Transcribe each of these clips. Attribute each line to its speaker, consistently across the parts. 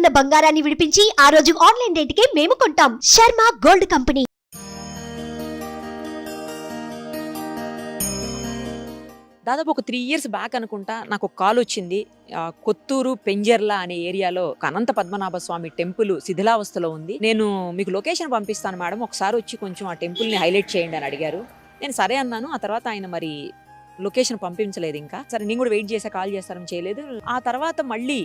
Speaker 1: ఉన్న బంగారాన్ని విడిపించి ఆ రోజు ఆన్లైన్ రేటుకే మేము కొంటాం. Sharma gold company.
Speaker 2: దాదాపు ఒక 3 years బ్యాక్ అనుకుంటా నాకు ఒక కాల్ వచ్చింది. కొత్తూరు పెంజర్ల అనే ఏరియాలో ఒక అనంత పద్మనాభ స్వామి టెంపుల్ శిథిలావస్థలో ఉంది. నేను మీకు లొకేషన్ పంపిస్తాను మేడం, ఒకసారి వచ్చి కొంచెం ఆ టెంపుల్ని హైలైట్ చేయండి అని అడిగారు. నేను సరే అన్నాను. ఆ తర్వాత ఆయన మరి లొకేషన్ పంపించలేదు. ఇంకా సరే నేను కూడా వెయిట్ చేసా, కాల్ చేస్తారని చేయలేదు. ఆ తర్వాత మళ్ళీ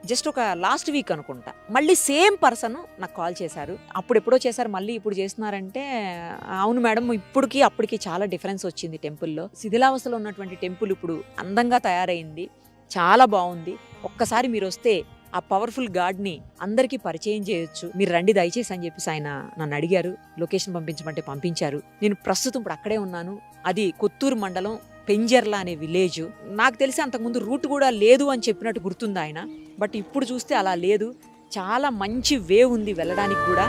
Speaker 2: జస్ట్ ఒక లాస్ట్ వీక్ అనుకుంటా మళ్ళీ సేమ్ పర్సన్ నాకు కాల్ చేశారు. అప్పుడు ఎప్పుడో చేశారు, మళ్ళీ ఇప్పుడు చేస్తున్నారంటే అవును మేడం, ఇప్పటికి అప్పటికి చాలా డిఫరెన్స్ వచ్చింది టెంపుల్లో. శిథిలావస్థలో ఉన్నటువంటి టెంపుల్ ఇప్పుడు అందంగా తయారైంది, చాలా బాగుంది. ఒక్కసారి మీరు వస్తే ఆ పవర్ఫుల్ గాడ్ని అందరికీ పరిచయం చేయొచ్చు, మీరు రండి దయచేసి అని చెప్పేసి ఆయన నన్ను అడిగారు. లొకేషన్ పంపించమంటే పంపించారు. నేను ప్రస్తుతం ఇప్పుడు అక్కడే ఉన్నాను. అది కొత్తూరు మండలం పెంజర్ల అనే విలేజ్. నాకు తెలిసి అంతకుముందు రూట్ కూడా లేదు అని చెప్పినట్టు గుర్తుంది ఆయన. బట్ ఇప్పుడు చూస్తే అలా లేదు, చాలా మంచి వే ఉంది వెళ్ళడానికి కూడా.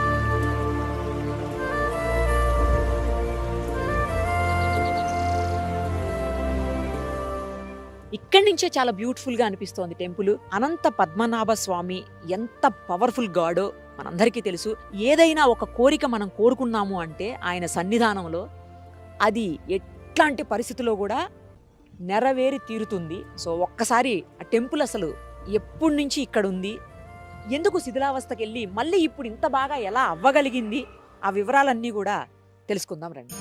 Speaker 2: ఇక్కడి నుంచే చాలా బ్యూటిఫుల్గా అనిపిస్తోంది టెంపుల్. అనంత పద్మనాభ స్వామి ఎంత పవర్ఫుల్ గాడో మనందరికీ తెలుసు. ఏదైనా ఒక కోరిక మనం కోరుకున్నాము అంటే ఆయన సన్నిధానంలో అది ఎట్లాంటి పరిస్థితుల్లో కూడా నెరవేరి తీరుతుంది. సో ఒక్కసారి ఆ టెంపుల్ అసలు ఎప్పటి నుంచి ఇక్కడ ఉంది, ఎందుకు శిథిలావస్థకి వెళ్ళి మళ్ళీ ఇప్పుడు ఇంత బాగా ఎలా అవ్వగలిగింది, ఆ వివరాలన్నీ కూడా తెలుసుకుందాం రండి.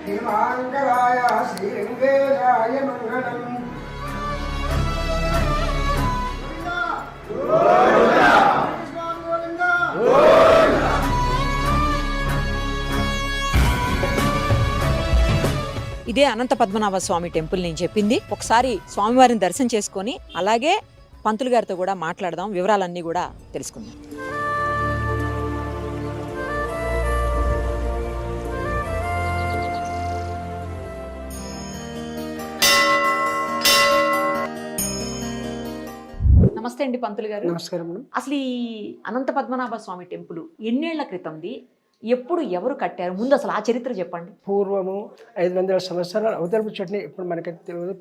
Speaker 3: శ్రీమాంగళాయ శ్రీలింగేశాయ మంగళం.
Speaker 2: ఇదే అనంత పద్మనాభ స్వామి టెంపుల్ నేను చెప్పింది. ఒకసారి స్వామివారిని దర్శనం చేసుకొని అలాగే పంతులు గారితో కూడా మాట్లాడదాం, వివరాలన్నీ కూడా తెలుసుకుందాం. నమస్తే అండి పంతులు గారు.
Speaker 3: నమస్కారం.
Speaker 2: అసలు ఈ అనంత పద్మనాభ స్వామి టెంపుల్ ఎన్నేళ్ల క్రితంది, ఎప్పుడు ఎవరు కట్టారు, ముందు అసలు ఆ చరిత్ర చెప్పండి.
Speaker 3: పూర్వము 500 సంవత్సరాలు అవతరపు చట్నీ. ఇప్పుడు మనకి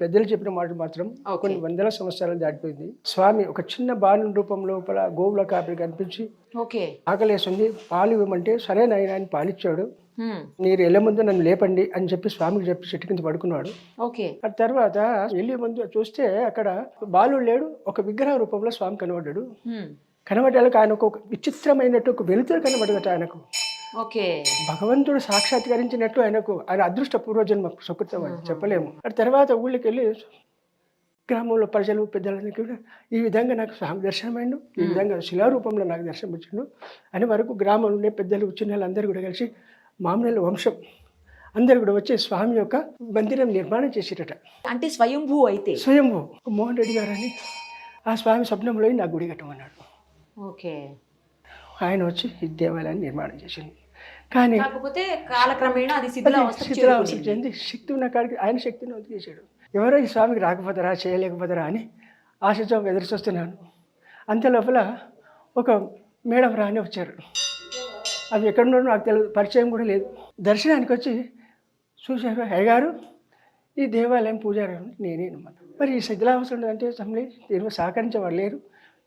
Speaker 3: పెద్దలు చెప్పిన మాట మాత్రం కొన్ని వందల సంవత్సరాలు దాటిపోయింది. స్వామి ఒక చిన్న బాణం రూపం లోపల గోవుల కాపరి కనిపించి ఆకలేసింది, పాలు ఇవ్వమంటే సరైన ఆయన అని పాలిచ్చాడు. మీరు వెళ్ళే ముందు నన్ను లేపండి అని చెప్పి స్వామికి చెప్పి చెట్టు కింద పడుకున్నాడు. ఆ తర్వాత వెళ్ళే ముందు చూస్తే అక్కడ బాలుడు లేడు, ఒక విగ్రహ రూపంలో స్వామి కనబడ్డాడు. కనబడ్డానికి ఆయన ఒక విచిత్రమైనట్టు ఒక వెలుతురు కనబడదట ఆయనకు. భగవంతుడు సాక్షాత్కరించినట్టు ఆయనకు, ఆయన అదృష్ట పూర్వజన్మ సుకృతం అని చెప్పలేము. ఆ తర్వాత ఊళ్ళకి వెళ్ళి గ్రామంలో ప్రజలు పెద్దలకి కూడా ఈ విధంగా నాకు స్వామి దర్శనమైండు, ఈ విధంగా శిలారూపంలో నాకు దర్శనం ఇచ్చిండు అని వరకు గ్రామంలో ఉండే పెద్దలు చిన్నలు అందరూ కూడా కలిసి మామూలు వంశం అందరు కూడా వచ్చి స్వామి యొక్క మందిరం నిర్మాణం చేసేటట.
Speaker 2: అంటే స్వయంభూ. అయితే
Speaker 3: స్వయంభూ మోహన్ రెడ్డి గారు అని ఆ స్వామి స్వప్నంలో నా గుడి కట్టమన్నాడు. ఆయన వచ్చి ఈ దేవాలయాన్ని నిర్మాణం చేసింది. కానీ
Speaker 2: కాలక్రమేణా అది
Speaker 3: శిథిలావస్థ చెంది శక్తి ఉన్న కాడికి ఆయన శక్తిని వదిలేశాడు. ఎవరో ఈ స్వామికి రాకపోతారా, చేయలేకపోతారా అని ఆశతో ఎదురు చూస్తున్నాను. అంత లోపల ఒక మేడం రాని వచ్చారు. అది ఎక్కడున్నారో నాకు తెలియదు, పరిచయం కూడా లేదు. దర్శనానికి వచ్చి చూశారు, అయ్యగారు ఈ దేవాలయం పూజారి నేనే అన్నమాట. మరి ఈ శిథిలావస్థ అంటే సమయం దీనిలో సహకరించేవారు లేరు,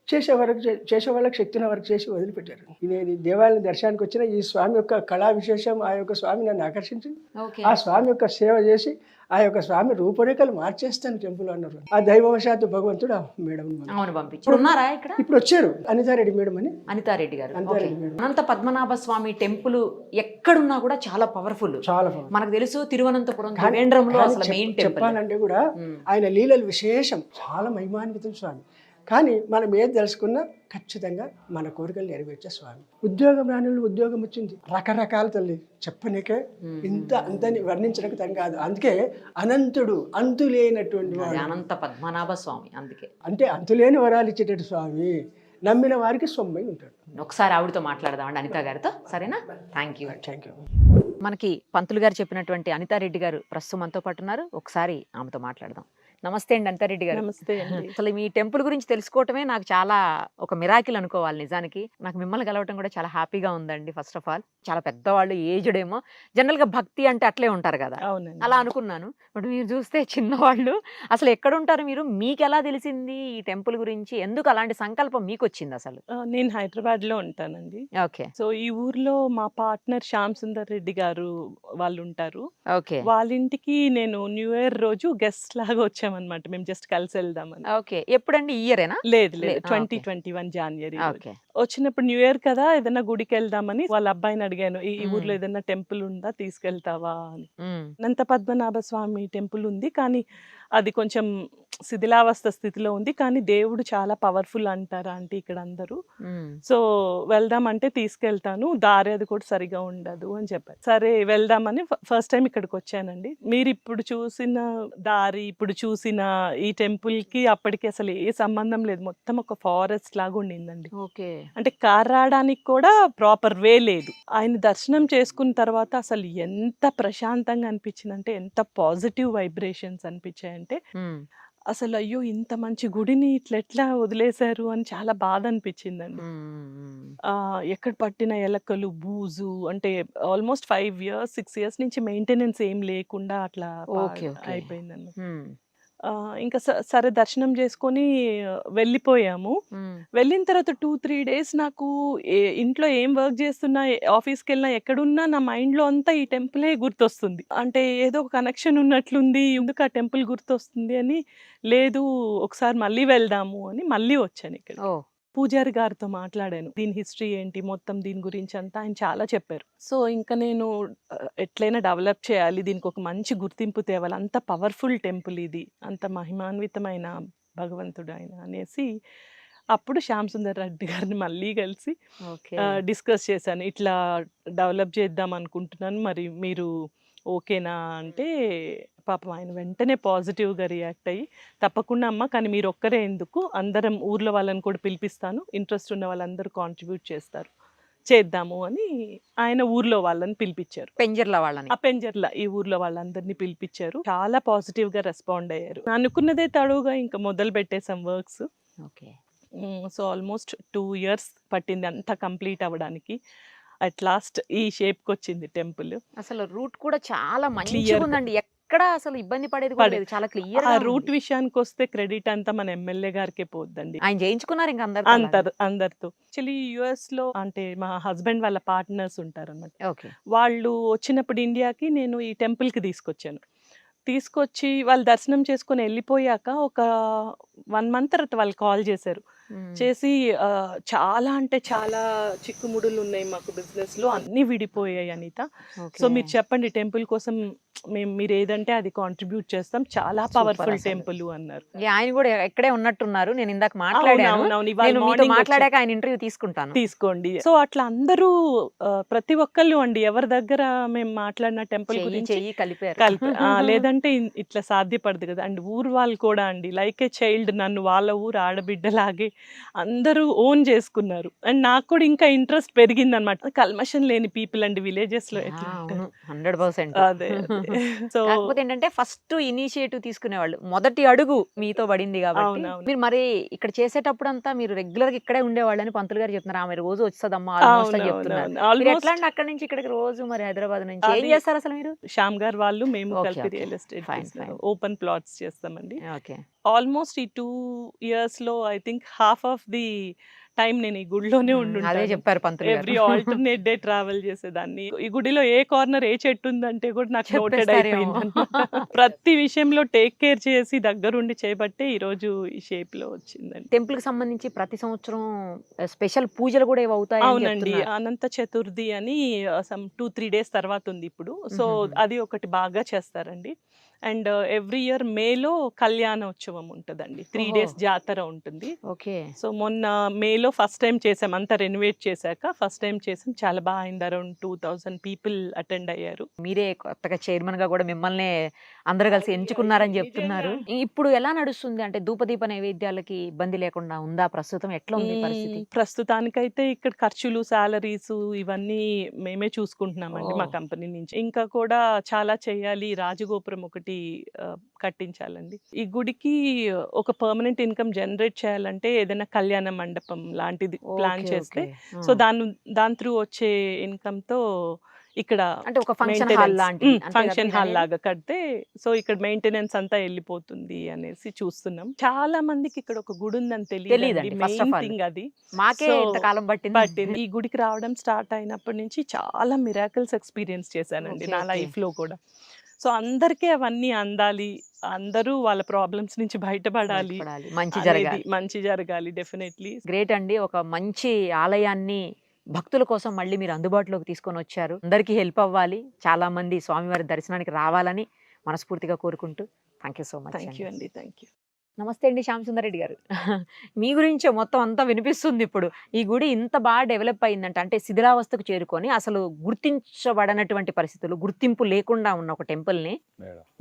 Speaker 3: చేసే వాళ్ళకి శక్తిని వరకు చేసి వదిలిపెట్టారు. నేను ఈ దేవాలయం దర్శనానికి వచ్చిన ఈ స్వామి యొక్క కళా విశేషం, ఆ యొక్క స్వామి నన్ను ఆకర్షించి ఆ స్వామి యొక్క సేవ చేసి ఆ యొక్క స్వామి రూపురేఖలు మార్చేస్తాను టెంపుల్ అన్నారు. ఆ దైవవశాత్తు భగవంతుడు మేడం ఇప్పుడు వచ్చారు, అనితారెడ్డి మేడం అని.
Speaker 2: అనితారెడ్డి గారు. అనంత పద్మనాభ స్వామి టెంపుల్ ఎక్కడున్నా కూడా చాలా పవర్ఫుల్. మనకు తెలుసు తిరువనంతపురం
Speaker 3: చెప్పాలంటే కూడా ఆయన లీలలు విశేషం, చాలా మహిమాన్వితం స్వామి. కానీ మనం ఏది తెలుసుకున్నా ఖచ్చితంగా మన కోరికలు నెరవేర్చే స్వామి. ఉద్యోగం రాని ఉద్యోగం వచ్చింది, రకరకాల తల్లి చెప్పనికే అంతని వర్ణించడానికి తను కాదు. అందుకే అనంతుడు, అంతులేనటువంటి వాడు
Speaker 2: అనంత పద్మనాభ స్వామి. అందుకే
Speaker 3: అంటే అంతులేని వరాలు ఇచ్చేటట్టు స్వామి, నమ్మిన వారికి సొమ్మై ఉంటాడు.
Speaker 2: ఒకసారి ఆవిడతో మాట్లాడదామండి, అనితా గారితో. సరేనా? Thank you. మనకి పంతులు గారు చెప్పినటువంటి అనితారెడ్డి గారు ప్రస్తుతం మనతో పాటు ఉన్నారు. ఒకసారి ఆమెతో మాట్లాడదాం. నమస్తే అండి అంతారెడ్డి గారు.
Speaker 4: నమస్తే అండి.
Speaker 2: అసలు మీ టెంపుల్ గురించి తెలుసుకోవటమే నాకు చాలా ఒక మిరాకిల్ అనుకోవాలి నిజానికి. నాకు మిమ్మల్ని కలవటం కూడా చాలా హ్యాపీగా ఉందండి. ఫస్ట్ ఆఫ్ ఆల్ చాలా పెద్దవాళ్ళు, ఏజ్డ్ ఏమో. జనరల్ గా భక్తి అంటే అట్లే ఉంటారు కదా,
Speaker 4: అవునండి.
Speaker 2: అలా అనుకున్నాను. బట్ మీరు చూస్తే చిన్నవాళ్ళు. అసలు ఎక్కడుంటారు మీరు? మీకెలా తెలిసింది ఈ టెంపుల్ గురించి? ఎందుకు అలాంటి సంకల్పం మీకొచ్చింది అసలు?
Speaker 4: నేను హైదరాబాద్ లో ఉంటానండి.
Speaker 2: ఓకే.
Speaker 4: సో ఈ ఊర్లో మా పార్ట్నర్ శ్యామ్ సుందర్ రెడ్డి గారు వాళ్ళు ఉంటారు.
Speaker 2: ఓకే.
Speaker 4: వాళ్ళ ఇంటికి నేను న్యూ ఇయర్ రోజు గెస్ట్ లాగా వచ్చామన్నమాట. మేము జస్ట్ కలిసి వెళ్దామని.
Speaker 2: ఓకే. ఎప్పుడండి? ఇయరేనా?
Speaker 4: లేదు
Speaker 2: లేదు.
Speaker 4: లేదు,
Speaker 2: ఓకే.
Speaker 4: 2021 January
Speaker 2: okay.
Speaker 4: వచ్చినప్పుడు న్యూ ఇయర్ కదా, ఏదైనా గుడికి వెళ్దామని వాళ్ళ అబ్బాయిని అడిగాను, ఈ
Speaker 2: మ్మ్.
Speaker 4: ఊర్లో ఏదైనా టెంపుల్ ఉందా, తీసుకెళ్తావా అని.
Speaker 2: ఉమ్.
Speaker 4: అనంత పద్మనాభ స్వామి టెంపుల్ ఉంది, కానీ అది కొంచెం శిథిలావస్థ స్థితిలో ఉంది, కానీ దేవుడు చాలా పవర్ఫుల్ అంటారా అంటే ఇక్కడ అందరూ.
Speaker 2: ఉమ్.
Speaker 4: సో వెళ్దామంటే తీసుకెళ్తాను, దారి అది కూడా సరిగా ఉండదు అని చెప్పారు. సరే వెళ్దామని ఫస్ట్ టైం ఇక్కడికి వచ్చానండి. మీరు ఇప్పుడు చూసిన దారి, ఇప్పుడు చూసిన ఈ టెంపుల్ కి అప్పటికి అసలు ఏ సంబంధం లేదు. మొత్తం ఒక ఫారెస్ట్ లాగా ఉండిందండి.
Speaker 2: ఓకే.
Speaker 4: అంటే కార్ రావడానికి కూడా ప్రాపర్ వే లేదు. ఆయన దర్శనం చేసుకున్న తర్వాత అసలు ఎంత ప్రశాంతంగా అనిపించిందంటే, ఎంత పాజిటివ్ వైబ్రేషన్స్ అనిపించాయంటే,
Speaker 2: ఉమ్.
Speaker 4: అసలు అయ్యో ఇంత మంచి గుడిని ఇట్లా ఎట్లా వదిలేశారు అని చాలా బాధ అనిపించిందండి.
Speaker 2: ఉమ్.
Speaker 4: ఎక్కడ పట్టిన ఎలకలు, బూజు, అంటే ఆల్మోస్ట్ 5 years 6 years నుంచి మెయింటెనెన్స్ ఏం లేకుండా అట్లా
Speaker 2: ఓకే. ఓకే.
Speaker 4: అయిపోయిందండి.
Speaker 2: ఉమ్.
Speaker 4: ఇంకా సరే దర్శనం చేసుకొని వెళ్ళిపోయాము.
Speaker 2: ఉమ్.
Speaker 4: వెళ్ళిన తర్వాత 2-3 days నాకు ఇంట్లో ఏం వర్క్ చేస్తున్నా, ఆఫీస్కి వెళ్ళినా, ఎక్కడున్నా నా మైండ్లో అంతా ఈ టెంపులే గుర్తొస్తుంది. అంటే ఏదో ఒక కనెక్షన్ ఉన్నట్లుంది, ఎందుకు ఆ టెంపుల్ గుర్తొస్తుంది అని. లేదు, ఒకసారి మళ్ళీ వెళ్దాము అని మళ్ళీ వచ్చాను ఇక్కడ.
Speaker 2: ఓ.
Speaker 4: పూజారి గారితో మాట్లాడాను, దీని హిస్టరీ ఏంటి, మొత్తం దీని గురించి అంతా ఆయన చాలా చెప్పారు. సో ఇంకా నేను ఎట్లయినా డెవలప్ చేయాలి, దీనికి ఒక మంచి గుర్తింపు తేవాలి, అంత పవర్ఫుల్ టెంపుల్ ఇది, అంత మహిమాన్వితమైన భగవంతుడు ఆయన అనేసి అప్పుడు శ్యామ్ సుందర్ రెడ్డి గారిని మళ్ళీ కలిసి
Speaker 2: ఓకే.
Speaker 4: డిస్కస్ చేశాను. ఇట్లా డెవలప్ చేద్దాం అనుకుంటున్నాను, మరి మీరు ఓకేనా అంటే పాపం ఆయన వెంటనే పాజిటివ్గా రియాక్ట్ అయ్యి, తప్పకుండా అమ్మ, కానీ మీరు ఒక్కరే ఎందుకు, అందరం ఊర్లో వాళ్ళని కూడా పిలిపిస్తాను, ఇంట్రెస్ట్ ఉన్న వాళ్ళందరూ కాంట్రిబ్యూట్ చేస్తారు, చేద్దాము అని ఆయన ఊర్లో వాళ్ళని పిలిపించారు.
Speaker 2: పెంజర్ల వాళ్ళని.
Speaker 4: ఆ పెంజర్ల ఈ ఊర్లో వాళ్ళందరినీ పిలిపించారు. చాలా పాజిటివ్గా రెస్పాండ్ అయ్యారు. అనుకున్నదే తడువుగా ఇంకా మొదలు పెట్టేసాం works.
Speaker 2: Okay.
Speaker 4: So almost 2 years పట్టింది అంతా కంప్లీట్ అవ్వడానికి. అట్ లాస్ట్ ఈ షేప్కి వచ్చింది టెంపుల్.
Speaker 2: అసలు రూట్ కూడా చాలా
Speaker 4: Clear
Speaker 2: మంచిగా
Speaker 4: గా.
Speaker 2: ఉందండి. ఎక్కడ అసలు ఇబ్బంది పడేది కూడా లేదు. చాలా క్లియర్
Speaker 4: ఆ రూట్ విషయానికి వస్తే క్రెడిట్ అంతా మన ఎమ్మెల్యే గారికే పోద్దండి.
Speaker 2: ఆయన చేయించుకున్నారు ఇంకా
Speaker 4: అందరితో. యాక్చువల్లీ యుఎస్ లో అంటే మా హస్బెండ్ వాళ్ళ పార్ట్నర్స్ ఉంటారన్నమాట.
Speaker 2: ఓకే.
Speaker 4: వాళ్ళు వచ్చినప్పుడు ఇండియాకి నేను ఈ టెంపుల్ కి తీసుకొచ్చాను. తీసుకొచ్చి వాళ్ళు దర్శనం చేసుకొని వెళ్ళిపోయాక ఒక 1 month తర్వాత వాళ్ళు కాల్ చేశారు. చేసి చాలా అంటే చాలా చిక్కుముడులు ఉన్నాయి మాకు బిజినెస్ లో, అన్ని విడిపోయాయి అనిత. సో మీరు చెప్పండి, టెంపుల్ కోసం మీరు ఏదంటే అది కాంట్రిబ్యూట్ చేస్తాం, చాలా పవర్ఫుల్
Speaker 2: అసలు.
Speaker 4: టెంపుల్ అన్నారు.
Speaker 2: ఆయన కూడా ఎక్కడే ఉన్నట్టున్నారు. నేను ఇందాక మాట్లాడాను.
Speaker 4: అవునవును, ఇవాళ
Speaker 2: నేను మీతో
Speaker 4: morning
Speaker 2: మాట్లాడాక ఆయన ఇంటర్వ్యూ తీసుకుంటాను.
Speaker 4: తీసుకోండి. సో అట్లా అందరూ ప్రతి ఒక్కళ్ళు అండి, ఎవరి దగ్గర మేము మాట్లాడిన టెంపుల్ గురించి
Speaker 2: చెయ్యి కలిపారు.
Speaker 4: లేదంటే ఇట్లా సాధ్యపడదు కదా. అండ్ ఊరు వాళ్ళు కూడా అండి, లైక్ ఏ చైల్డ్, నన్ను వాళ్ళ ఊరు ఆడబిడ్డలాగే అందరూ ఓన్ చేసుకున్నారు. అండ్ నాకు కూడా ఇంకా ఇంట్రెస్ట్ పెరిగింది అనమాట. కల్మషం లేని పీపుల్ అండి విలేజెస్ లో ఎట్లా ఉంటారు.
Speaker 2: 100%.
Speaker 4: అదే సో
Speaker 2: కాకపోతే ఏంటంటే ఫస్ట్ ఇనిషియేటివ్ తీసుకునేవాళ్ళు, మొదటి అడుగు మీతో పడింది కాబట్టి.
Speaker 4: అవునవును.
Speaker 2: మీరు మరి ఇక్కడ చేసేటప్పుడు అంతా మీరు రెగ్యులర్ గా ఇక్కడే ఉండేవాళ్ళని పంతులు గారు చెప్తున్నారు. ఆమె రోజు వచ్చేదమ్మా ఆల్మోస్ట్ అని చెప్తున్నారు. మీరు ఎట్లా అండి అక్కడ నుంచి ఇక్కడికి రోజు మరి హైదరాబాద్ నుంచి ఏం
Speaker 4: అది-
Speaker 2: చేస్తారు అసలు మీరు?
Speaker 4: శ్యామ్ గారు వాళ్ళు మేము
Speaker 2: Okay,
Speaker 4: కలిపి
Speaker 2: okay.
Speaker 4: Real estate
Speaker 2: Fine, fine.
Speaker 4: Open plots చేస్తామండి.
Speaker 2: ఓకే.
Speaker 4: ఆల్మోస్ట్ ఈ 2 years లో I think half of the time నేను ఈ గుడిలోనే
Speaker 2: అదే
Speaker 4: ఉండుంటాను.
Speaker 2: చెప్పారు పంతులు గారు.
Speaker 4: ఎవ్రీ ఆల్టర్నేట్ డే ట్రావెల్ చేసేదాన్ని. ఈ గుడిలో ఏ కార్నర్ ఏ చెట్టు ఉందంటే కూడా నాకు నోటెడ్
Speaker 2: చెప్పేస్తారేమో.
Speaker 4: అయిపోయింది అన్నమాట. ప్రతి విషయంలో టేక్ కేర్ చేసి దగ్గరుండి చేయబట్టే ఈ రోజు ఈ షేప్ లో వచ్చిందండి.
Speaker 2: టెంపుల్ కి సంబంధించి ప్రతి సంవత్సరం స్పెషల్ పూజలు కూడా ఏవి అవుతాయి
Speaker 4: అవునండి, అనంత చతుర్థి అని 2-3 days తర్వాత ఉంది ఇప్పుడు. సో
Speaker 2: మ్మ్.
Speaker 4: అది ఒకటి బాగా చేస్తారండి. అండ్ ఎవ్రీ ఇయర్ మేలో కళ్యాణోత్సవం ఉంటుందండి. 3 days
Speaker 2: ఓహో.
Speaker 4: జాతర ఉంటుంది.
Speaker 2: ఓకే.
Speaker 4: సో మొన్న మేలో ఫస్ట్ టైం చేసాం, అంతా రెనోవేట్ చేశాక ఫస్ట్ టైం చేసాం, చాలా బాగా అయింది. అరౌండ్ 2000 people అటెండ్ అయ్యారు.
Speaker 2: మీరే కొత్తగా చైర్మన్ గా కూడా మిమ్మల్ని అందరూ కలిసి ఎంచుకున్నారని చెప్తున్నారు. ఇప్పుడు ఎలా నడుస్తుంది? అంటే ధూపదీప నైవేద్యాలకి ఇబ్బంది లేకుండా ఉందా ప్రస్తుతం? ఎట్లా ఉంది పరిస్థితి?
Speaker 4: ప్రస్తుతానికైతే ఇక్కడ ఖర్చులు, సాలరీస్ ఇవన్నీ మేమే చూసుకుంటున్నామండి మా
Speaker 2: ఓ.
Speaker 4: కంపెనీ నుంచి. ఇంకా కూడా చాలా చేయాలి. రాజగోపురం ఒకటి ఒకటి కట్టించాలండి. ఈ గుడికి ఒక పర్మనెంట్ ఇన్కమ్ జనరేట్ చేయాలంటే ఏదైనా కళ్యాణ మండపం లాంటిది ప్లాన్ చేస్తే సో దాని త్రూ వచ్చే ఇన్కమ్ తో ఇక్కడ
Speaker 2: అంటే ఒక ఫంక్షన్ హాల్ లాంటిది అంతే కదా
Speaker 4: ఫంక్షన్ హాల్
Speaker 2: మీరు
Speaker 4: లాగా కడితే సో ఇక్కడ మెయింటెనెన్స్ అంతా వెళ్ళిపోతుంది అనేసి చూస్తున్నాం. చాలా మందికి ఇక్కడ ఒక గుడి ఉందని తెలియదు.
Speaker 2: తెలీదండి, first of
Speaker 4: main
Speaker 2: all.
Speaker 4: Thing అది.
Speaker 2: మాకే
Speaker 4: So,
Speaker 2: ఇంతకాలం
Speaker 4: పట్టింది.
Speaker 2: పట్టింది.
Speaker 4: ఈ గుడికి రావడం స్టార్ట్ అయినప్పటి నుంచి చాలా మిరాకిల్స్ ఎక్స్పీరియన్స్ చేశానండి
Speaker 2: Okay,
Speaker 4: నా
Speaker 2: okay.
Speaker 4: లైఫ్ లో కూడా. సో అందరికీ అవన్నీ అందాలి, అందరూ వాళ్ళ ప్రాబ్లమ్స్ నుంచి బయటపడాలి,
Speaker 2: పడాలి, మంచి
Speaker 4: అనేది
Speaker 2: జరగాలి.
Speaker 4: మంచి జరగాలి డెఫినెట్లీ.
Speaker 2: గ్రేట్ అండి, ఒక మంచి ఆలయాన్ని భక్తుల కోసం మళ్ళీ మీరు అందుబాటులోకి తీసుకొని వచ్చారు. అందరికీ హెల్ప్ అవ్వాలి, చాలా మంది స్వామివారి దర్శనానికి రావాలని మనస్ఫూర్తిగా కోరుకుంటూ thank you so much.
Speaker 4: Thank you అండి, థ్యాంక్ యూ.
Speaker 2: నమస్తే అండి శ్యామ్ సుందర్ రెడ్డి గారు. మీ గురించే మొత్తం అంతా వినిపిస్తుంది ఇప్పుడు. ఈ గుడి ఇంత బాగా డెవలప్ అయిందంటే, అంటే శిథిలావస్థకు చేరుకొని అసలు గుర్తించబడనటువంటి పరిస్థితులు, గుర్తింపు లేకుండా ఉన్న ఒక టెంపుల్ని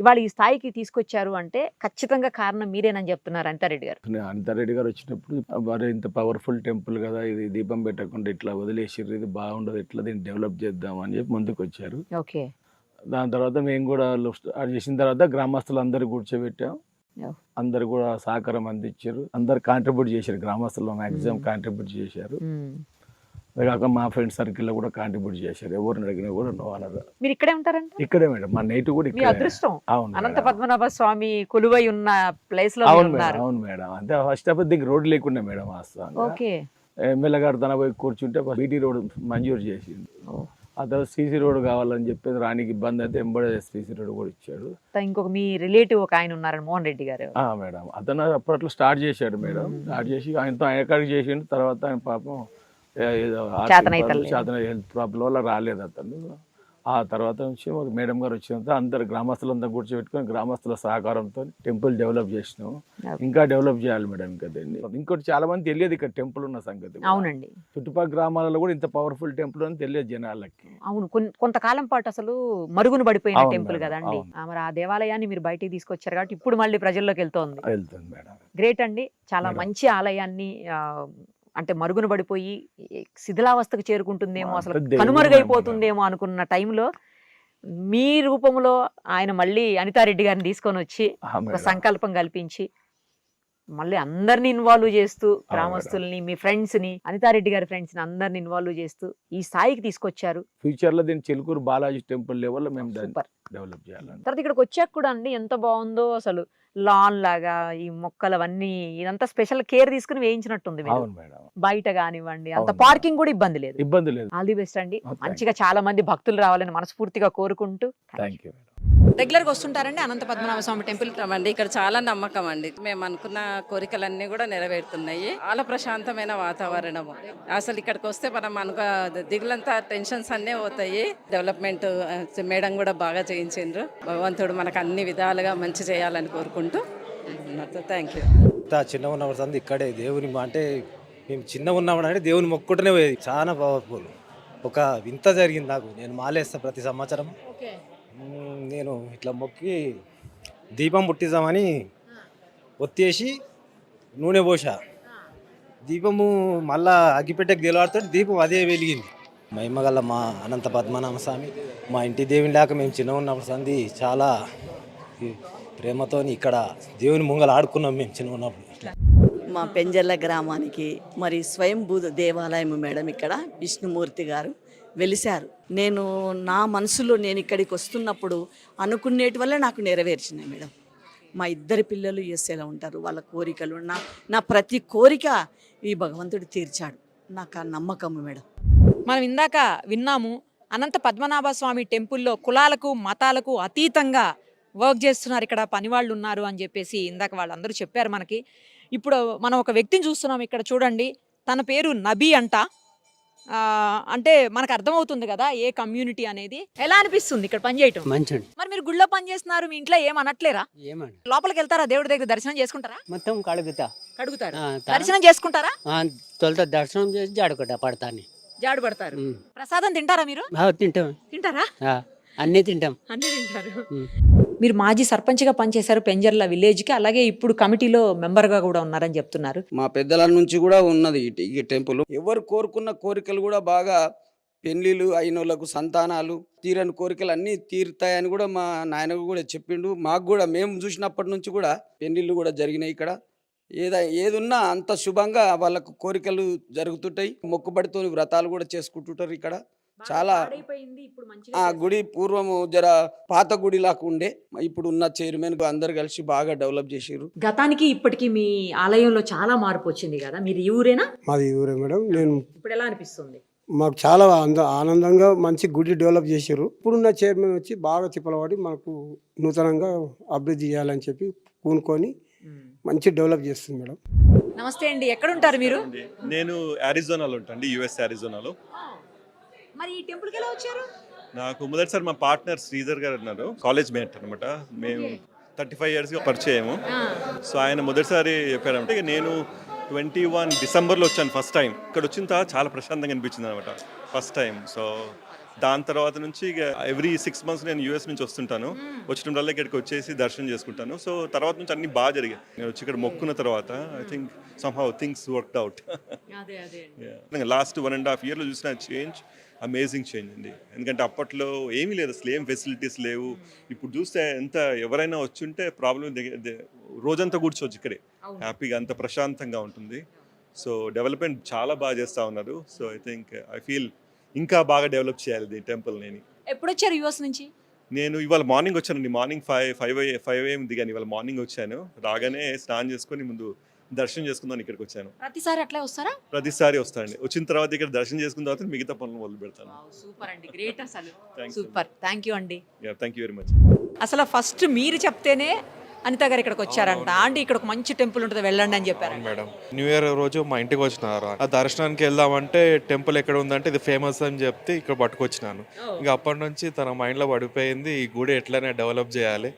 Speaker 2: ఇవాళ ఈ స్థాయికి తీసుకొచ్చారు అంటే ఖచ్చితంగా కారణం మీరేనని చెప్తున్నారు అనితారెడ్డి గారు.
Speaker 5: అనితారెడ్డి గారు వచ్చినప్పుడు మరి ఇంత పవర్ఫుల్ టెంపుల్ కదా, ఇది దీపం పెట్టకుండా ఇట్లా వదిలేసిర్రు, ఇది బాగుండదు, ఎట్లా దీన్ని డెవలప్ చేద్దాం అని చెప్పి ముందుకు వచ్చారు.
Speaker 2: ఓకే.
Speaker 5: దాని తర్వాత మేము కూడా అది చేసిన తర్వాత గ్రామస్తులు అందరు కూర్చోబెట్టాం. అందరు కూడా సహకారం అందించారు, అందరు కాంట్రిబ్యూట్ చేశారు, గ్రామస్తులు మాక్సిమం కాంట్రిబ్యూట్ చేశారు. అదే కాక మా ఫ్రెండ్ సర్కిల్ లో కూడా కాంట్రిబ్యూట్ చేశారు. ఎవరిని అడిగినా కూడా నో అనరు.
Speaker 2: మీరు ఇక్కడే ఉంటారంట?
Speaker 5: ఇక్కడే మేడం, మా నేటివ్ కూడా
Speaker 2: మీ
Speaker 5: ఇక్కడ.
Speaker 2: అదృష్టం,
Speaker 5: అవును
Speaker 2: అనంత
Speaker 5: మేడం.
Speaker 2: పద్మనాభ స్వామి కొలువై ఉన్న ప్లేస్ లో
Speaker 5: అవును
Speaker 2: ఉన్నారు.
Speaker 5: మేడం, అవును మేడం. అంటే ఫస్ట్ ఆఫ్ దీనికి రోడ్ లేకుండా మేడం వాస్తవంగా.
Speaker 2: ఓకే.
Speaker 5: ఎమ్మెల్యే గారు తన పోయి కూర్చుంటే బీటీ రోడ్ మంజూరు చేసిండు. ఆ తర్వాత సీసీ రోడ్ కావాలని చెప్పేసి రానికి ఇబ్బంది అయితే ఎంబడే సీసీ రోడ్ కూడా ఇచ్చాడు.
Speaker 2: ఇంకొక మీ రిలేటివ్ ఒక ఆయన ఉన్నారని, మోహన్ రెడ్డి గారు.
Speaker 5: మేడం అతను అప్పట్లో స్టార్ట్ చేశాడు మేడం. స్టార్ట్ చేసి ఆయనతో ఆయన ఎక్కడికి చేసిండు. తర్వాత ఆయన పాపం ఏదో చేతన హెల్త్ ప్రాబ్లం వల్ల రాలేదు అతను. ఆ తర్వాత నుంచి మేడం గారు వచ్చినంత అందరు గ్రామస్తులంతా కూర్చోబెట్టుకొని గ్రామస్తుల సహకారంతో టెంపుల్ డెవలప్ చేసినాం. ఇంకా డెవలప్ చేయాలి మేడం. ఇంకా దీన్ని ఇంకోటి చాలా మంది తెలియదు ఇక్కడ టెంపుల్ ఉన్న సంగతి.
Speaker 2: అవునండి,
Speaker 5: చుట్టుపక్కల గ్రామాలలో కూడా ఇంత పవర్ఫుల్ టెంపుల్ అని తెలియదు జనాలకి.
Speaker 2: అవును, కొంతకాలం పాటు అసలు మరుగున పడిపోయిన
Speaker 5: అవును
Speaker 2: టెంపుల్
Speaker 5: మేడం,
Speaker 2: కదండి.
Speaker 5: అవును.
Speaker 2: మరి ఆ దేవాలయాన్ని మీరు బయటికి తీసుకొచ్చారు కాబట్టి ఇప్పుడు మళ్ళీ ప్రజల్లోకి వెళ్తోంది.
Speaker 5: వెళ్తుంది మేడం.
Speaker 2: గ్రేట్ అండి, చాలా
Speaker 5: మేడం.
Speaker 2: మంచి ఆలయాన్ని అంటే మరుగున పడిపోయి శిథిలావస్థకు చేరుకుంటుందేమో, అసలు
Speaker 5: దేవుడు
Speaker 2: కనుమరుగైపోతుందేమో అనుకున్న టైంలో మీ రూపంలో ఆయన మళ్ళీ అనితారెడ్డి గారిని తీసుకొని వచ్చి ఒక సంకల్పం కల్పించి మళ్ళీ అందరిని ఇన్వాల్వ్ చేస్తూ, గ్రామస్తుల్ని, మీ ఫ్రెండ్స్ ని, అనితారెడ్డి గారి ఫ్రెండ్స్ ని అందరిని ఇన్వాల్వ్ చేస్తూ ఈ స్థాయికి తీసుకొచ్చారు.
Speaker 5: ఫ్యూచర్ లో దీన్ని చిలుకూరు బాలాజీ టెంపుల్ లెవెల్ లో మేము
Speaker 2: సూపర్.
Speaker 5: డెవలప్ చేయాలని.
Speaker 2: తర్వాత ఇక్కడికి వచ్చాక కూడా అండి ఎంత బాగుందో అసలు. లాన్ లాగా ఈ మొక్కలు అవన్నీ ఇదంతా స్పెషల్ కేర్ తీసుకుని వేయించినట్టుంది మీరు.
Speaker 5: అవును మేడం.
Speaker 2: బయట కానివ్వండి, అంత
Speaker 5: అవును
Speaker 2: పార్కింగ్ కూడా ఇబ్బంది లేదు.
Speaker 5: ఇబ్బంది లేదు.
Speaker 2: ఆల్ ది బెస్ట్ అండి.
Speaker 5: thank
Speaker 2: మంచిగా చాలా మంది భక్తులు రావాలని మనస్ఫూర్తిగా కోరుకుంటూ.
Speaker 5: Thank you.
Speaker 2: రెగ్యులర్ గా వస్తుంటారండి అనంత పద్మనాభ స్వామి టెంపుల్?
Speaker 6: అండి ఇక్కడ చాలా నమ్మకం అండి. మేము అనుకున్న కోరికలన్నీ కూడా నెరవేరుతున్నాయి. చాలా ప్రశాంతమైన వాతావరణము. అసలు ఇక్కడికి వస్తే మనం దిగులంతా టెన్షన్స్ అన్నీ పోతాయి. డెవలప్మెంట్ మేడం కూడా బాగా చేయించిండ్రు. భగవంతుడు మనకు అన్ని విధాలుగా మంచి చేయాలని కోరుకుంటూ థ్యాంక్ యూ.
Speaker 7: చిన్న ఉన్నప్పుడు ఇక్కడే దేవుని అంటే మేము చిన్న ఉన్నప్పుడు అంటే దేవుని మొక్కుకుంటూనే పోయేది. చాలా పవర్ఫుల్. ఒక వింత జరిగింది నాకు. నేను మాలేస్తా ప్రతి సంవత్సరం. నేను ఇట్లా మొక్కి దీపం పుట్టిద్దామని ఒత్తేసి నూనె పోసా. దీపము మళ్ళా అగ్గిపెట్టెకి గెలవాడుతూ దీపం అదే వెలిగింది. మహిమగల మా అనంత పద్మనాభ స్వామి మా ఇంటి దేవుని లేక మేము చిన్న ఉన్నప్పుడు చాలా ప్రేమతో ఇక్కడ దేవుని ముంగలు ఆడుకున్నాం మేము చిన్న ఉన్నప్పుడు.
Speaker 8: మా పెంజర్ల గ్రామానికి మరి స్వయంభూ దేవాలయం మేడం. ఇక్కడ విష్ణుమూర్తి గారు వెలిశారు. నేను నా మనసులో నేను ఇక్కడికి వస్తున్నప్పుడు అనుకునేటి వల్ల నాకు నెరవేర్చినాయి మేడం. మా ఇద్దరి పిల్లలు యూఎస్ఏలో ఉంటారు. వాళ్ళ కోరికలు నా ప్రతి కోరిక ఈ భగవంతుడు తీర్చాడు. నాకు ఆ నమ్మకం మేడం.
Speaker 2: మనం ఇందాక విన్నాము అనంత పద్మనాభ స్వామి టెంపుల్లో కులాలకు మతాలకు అతీతంగా వర్క్ చేస్తున్నారు, ఇక్కడ పని వాళ్ళు ఉన్నారు అని చెప్పేసి ఇందాక వాళ్ళందరూ చెప్పారు మనకి. ఇప్పుడు మనం ఒక వ్యక్తిని చూస్తున్నాం ఇక్కడ, చూడండి. తన పేరు నబీ అంట. అంటే మనకు అర్థమవుతుంది కదా ఏ కమ్యూనిటీ అనేది. ఎలా అనిపిస్తుంది ఇక్కడ పని చేయటం?
Speaker 9: మంచండి.
Speaker 2: మరి మీరు గుళ్ళో పని చేస్తున్నారు, మీ ఇంట్లో ఏమనట్లేరా?
Speaker 9: ఏమండి
Speaker 2: లోపలికి వెళ్తారా? దేవుడి దగ్గర దర్శనం చేసుకుంటారా?
Speaker 9: మొత్తం కడుగుతా.
Speaker 2: కడుగుతారు. దర్శనం చేసుకుంటారా?
Speaker 9: తొలత దర్శనం చేసి జాడుకుంటా పడతాను.
Speaker 2: జాడు పడతారు. ప్రసాదం తింటారా మీరు?
Speaker 9: తింటాం.
Speaker 2: తింటారా?
Speaker 9: అన్నీ తింటాం.
Speaker 2: అన్ని తింటారు. మీరు మాజీ సర్పంచ్గా పనిచేశారు పెంజర్ల విలేజ్కి, అలాగే ఇప్పుడు కమిటీలో మెంబర్గా కూడా ఉన్నారని చెప్తున్నారు.
Speaker 10: మా పెద్దల నుంచి కూడా ఉన్నది ఈ టెంపుల్. ఎవరు కోరుకున్న కోరికలు కూడా బాగా పెళ్లిళ్ళు అయిన వాళ్ళకు సంతానాలు, తీరని కోరికలు అన్నీ తీరుతాయని కూడా మా నాయన కూడా చెప్పిండు. మాకు కూడా మేము చూసినప్పటి నుంచి కూడా పెళ్ళిళ్ళు కూడా జరిగినాయి ఇక్కడ. ఏదున్నా అంత శుభంగా వాళ్ళకు కోరికలు జరుగుతుంటాయి. మొక్కుబడితో వ్రతాలు కూడా చేసుకుంటుంటారు ఇక్కడ. చాలా ఆ గుడి పూర్వము జర పాత గుడి లాగా ఉండే, ఇప్పుడు ఉన్న చైర్మన్ అందరు కలిసి బాగా డెవలప్ చేసారు.
Speaker 2: గతానికి ఇప్పటికి మీ ఆలయంలో చాలా మార్పు వచ్చింది కదా, మీది ఈ ఊరేనా?
Speaker 3: మాది ఊరే మేడం. నేను
Speaker 2: ఇప్పుడు ఎలా అనిపిస్తుంది?
Speaker 3: మాకు చాలా ఆనందంగా మంచి గుడి డెవలప్ చేశారు. ఇప్పుడున్న చైర్మన్ వచ్చి బాగా తిప్పలవాడి మనకు నూతనంగా అభివృద్ధి చేయాలని చెప్పి పూనుకొని మంచి డెవలప్ చేస్తుంది మేడం.
Speaker 2: నమస్తే అండి, ఎక్కడ ఉంటారు మీరు?
Speaker 11: నేను అరిజోనాలో ఉంటాను, యుఎస్ అరిజోనాలో.
Speaker 2: మరి ఈ టెంపుల్కి ఎలా వచ్చారు?
Speaker 11: నాకు మొదటిసారి మా పార్ట్నర్ శ్రీధర్ గారు ఉన్నారు, కాలేజ్ మేట్ అనమాట. మేము 35 yearsగా పరిచయము. సో ఆయన మొదటిసారి చెప్పారంటే నేను 21 డిసెంబర్లో వచ్చాను ఫస్ట్ టైం. ఇక్కడ వచ్చిన తర్వాత చాలా ప్రశాంతంగా అనిపించింది అనమాట ఫస్ట్ టైం. సో దాని తర్వాత నుంచి ఇక ఎవ్రీ 6 months నేను యూఎస్ నుంచి వస్తుంటాను. వచ్చిన వల్ల ఇక్కడికి వచ్చేసి దర్శనం చేసుకుంటాను. సో తర్వాత నుంచి అన్ని బాగా జరిగాయి. నేను వచ్చి ఇక్కడ మొక్కున్న తర్వాత I think somehow things worked out. Last 1.5 yearలో చూసిన చేంజ్ అమేజింగ్ చేంజ్ అండి. ఎందుకంటే అప్పట్లో ఏమీ లేదు, అసలు ఏం ఫెసిలిటీస్ లేవు. ఇప్పుడు చూస్తే ఎంత ఎవరైనా వచ్చుంటే ప్రాబ్లం రోజంతా కూర్చోవచ్చు ఇక్కడే హ్యాపీగా, అంత ప్రశాంతంగా ఉంటుంది. సో డెవలప్మెంట్ చాలా బాగా చేస్తూ ఉన్నారు. So I think I feel ఇంకా బాగా డెవలప్ చేయాలి ఈ టెంపుల్. నేను
Speaker 2: ఎప్పుడు వచ్చారు యుఎస్ నుంచి?
Speaker 11: నేను ఇవాళ మార్నింగ్ వచ్చానండి. మార్నింగ్ 5 AM దిగాను. ఇవాళ మార్నింగ్ వచ్చాను. రాగానే స్నానం చేసుకొని ముందు దర్శనం చేసుకుందాం ఇక్కడికి వచ్చాను.
Speaker 2: ప్రతిసారి అట్లే వస్తారా?
Speaker 11: ప్రతిసారి వస్తానండి. వచ్చిన తర్వాత ఇక్కడ దర్శనం చేసుకున్న తర్వాత మిగతా పనులు మొదలు పెడతాను.
Speaker 2: సూపర్ అండి, గ్రేట్ అసలు. సూపర్, థ్యాంక్ యూ అండి.
Speaker 11: Thank you very much.
Speaker 2: అసలు ఫస్ట్ మీరు చెప్తేనే అనిత గారు ఇక్కడికి వచ్చారంట. ఆంటీ ఇక్కడ ఒక మంచి టెంపుల్ ఉంటుంది వెళ్ళండి అని చెప్పారు
Speaker 12: మేడం. న్యూ ఇయర్ రోజు మా ఇంటికి వచ్చినారు. ఆ దర్శనానికి వెళ్దామంటే టెంపుల్ ఎక్కడ ఉందంటే ఇది ఫేమస్ అని చెప్తే ఇక్కడ పట్టుకొచ్చినాను. ఇంకా అప్పటి నుంచి తన మైండ్లో పడిపోయింది ఈ గుడి ఎట్లనే డెవలప్ చేయాలి,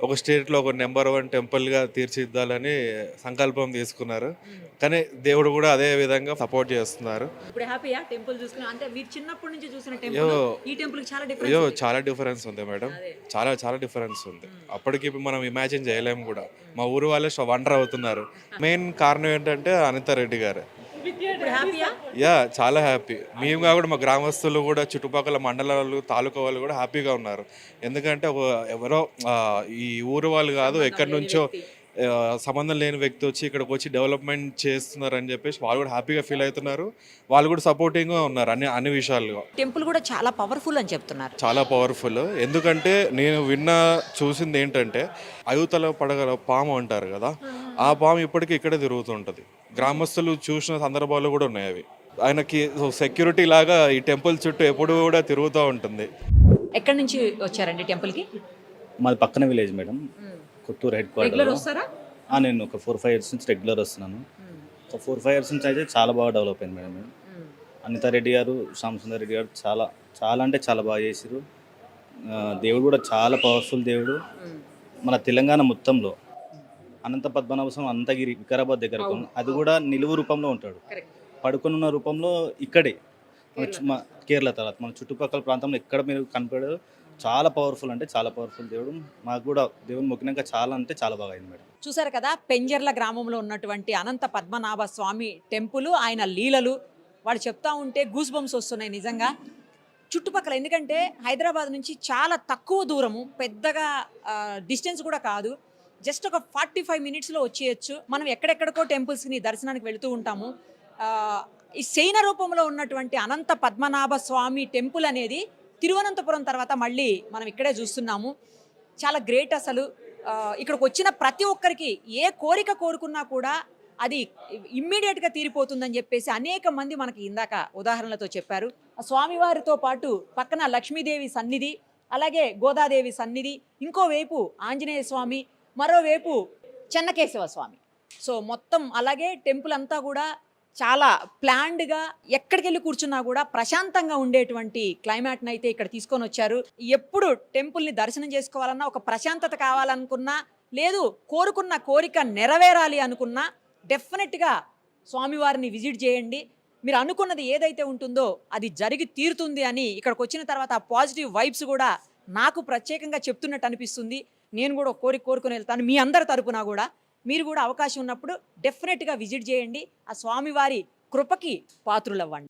Speaker 12: ఒక స్టేట్లో ఒక నెంబర్ 1 టెంపుల్గా తీర్చిదిద్దాలని సంకల్పం తీసుకున్నారు. కానీ దేవుడు కూడా అదే విధంగా సపోర్ట్ చేస్తున్నారు.
Speaker 2: ఇప్పుడు హ్యాపీయా టెంపుల్ చూసుకుని? అంటే మీరు చిన్నప్పటి నుంచి చూసిన టెంపుల్ ఈ టెంపుల్ చాలా డిఫరెన్స్.
Speaker 12: చాలా డిఫరెన్స్ ఉంది మేడం, చాలా చాలా డిఫరెన్స్ ఉంది. అప్పటికి మనం ఇమాజిన్ చేయలేము కూడా. మా ఊరు వాళ్ళే వండర్ అవుతున్నారు. మెయిన్ కారణం ఏంటంటే అనిత రెడ్డి గారు. చాలా హ్యాపీ. మేము కూడా మా గ్రామస్తులు కూడా చుట్టుపక్కల మండలాలు తాలూకా వాళ్ళు కూడా హ్యాపీగా ఉన్నారు. ఎందుకంటే ఎవరో ఈ ఊరు వాళ్ళు కాదు, ఎక్కడి నుంచో సంబంధం లేని వ్యక్తి వచ్చి ఇక్కడికి వచ్చి డెవలప్మెంట్ చేస్తున్నారని చెప్పేసి వాళ్ళు కూడా హ్యాపీగా ఫీల్ అవుతున్నారు. వాళ్ళు కూడా సపోర్టింగ్గా ఉన్నారు అన్ని విషయాలుగా.
Speaker 2: టెంపుల్ కూడా చాలా పవర్ఫుల్ అని చెప్తున్నారు.
Speaker 12: చాలా పవర్ఫుల్. ఎందుకంటే నేను చూసింది ఏంటంటే అయుతల పడగల పాము అంటారు కదా, ఆ పాము ఇప్పటికీ ఇక్కడే తిరుగుతుంటుంది. గ్రామస్తులు చూసిన సందర్భాలు కూడా ఉన్నాయి. అవి ఆయనకి సెక్యూరిటీ లాగా ఈ టెంపుల్ చుట్టూ ఎప్పుడు కూడా తిరుగుతూ ఉంటుంది.
Speaker 2: ఎక్కడి నుంచి వచ్చారండి టెంపుల్కి?
Speaker 13: మాది పక్కన village madam, Kotturu head quarter. నేను ఒక 4-5 years నుంచి రెగ్యులర్ వస్తున్నాను. ఒక 4-5 years నుంచి అయితే చాలా బాగా డెవలప్ అయింది మేడం. అనితా రెడ్డి గారు, శ్యామసుందర్ రెడ్డి గారు చాలా చాలా అంటే చాలా బాగా చేశారు. దేవుడు కూడా చాలా పవర్ఫుల్ దేవుడు. మన తెలంగాణ మొత్తంలో అనంత పద్మనాభ స్వామి అనంతగిరి వికారాబాద్ దగ్గర, అది కూడా నిలువు రూపంలో ఉంటాడు. పడుకొని ఉన్న రూపంలో ఇక్కడే కేరళ తర్వాత మన చుట్టుపక్కల ప్రాంతంలో ఎక్కడ మీరు కనపడారు. చాలా పవర్ఫుల్ అంటే చాలా పవర్ఫుల్ దేవుడు. మాకు కూడా దేవుని మొక్కినాక చాలా అంటే చాలా బాగా అయింది మేడం.
Speaker 2: చూసారు కదా, పెంజర్ల గ్రామంలో ఉన్నటువంటి అనంత పద్మనాభ స్వామి టెంపుల్, ఆయన లీలలు వాడు చెప్తా ఉంటే గూస్ బంప్స్ వస్తున్నాయి నిజంగా. చుట్టుపక్కల, ఎందుకంటే హైదరాబాద్ నుంచి చాలా తక్కువ దూరము, పెద్దగా డిస్టెన్స్ కూడా కాదు, జస్ట్ ఒక 45 minutesలో వచ్చేయచ్చు. మనం ఎక్కడెక్కడికో టెంపుల్స్ని దర్శనానికి వెళుతూ ఉంటాము. ఈ శయన రూపంలో ఉన్నటువంటి అనంత పద్మనాభ స్వామి టెంపుల్ అనేది తిరువనంతపురం తర్వాత మళ్ళీ మనం ఇక్కడే చూస్తున్నాము. చాలా గ్రేట్ అసలు. ఇక్కడికి వచ్చిన ప్రతి ఒక్కరికి ఏ కోరిక కోరుకున్నా కూడా అది ఇమ్మీడియట్గా తీరిపోతుందని చెప్పేసి అనేక మంది మనకి ఇందాక ఉదాహరణలతో చెప్పారు. స్వామివారితో పాటు పక్కన లక్ష్మీదేవి సన్నిధి, అలాగే గోదాదేవి సన్నిధి, ఇంకోవైపు ఆంజనేయ స్వామి, మరోవైపు చెన్నకేశవ స్వామి. సో మొత్తం అలాగే టెంపుల్ అంతా కూడా చాలా ప్లాన్డ్గా ఎక్కడికి వెళ్ళి కూర్చున్నా కూడా ప్రశాంతంగా ఉండేటువంటి క్లైమేట్ని అయితే ఇక్కడ తీసుకొని వచ్చారు. ఎప్పుడు టెంపుల్ని దర్శనం చేసుకోవాలన్నా, ఒక ప్రశాంతత కావాలనుకున్నా, లేదు కోరుకున్న కోరిక నెరవేరాలి అనుకున్నా డెఫినెట్గా స్వామివారిని విజిట్ చేయండి. మీరు అనుకున్నది ఏదైతే ఉంటుందో అది జరిగి తీరుతుంది అని ఇక్కడికి వచ్చిన తర్వాత ఆ పాజిటివ్ వైబ్స్ కూడా నాకు ప్రత్యేకంగా చెప్తున్నట్టు అనిపిస్తుంది. నేను కూడా కోరుకుని వెళ్తాను. మీ అందరి తరపున కూడా మీరు కూడా అవకాశం ఉన్నప్పుడు డెఫినెట్గా విజిట్ చేయండి. ఆ స్వామివారి కృపకి పాత్రులవ్వండి.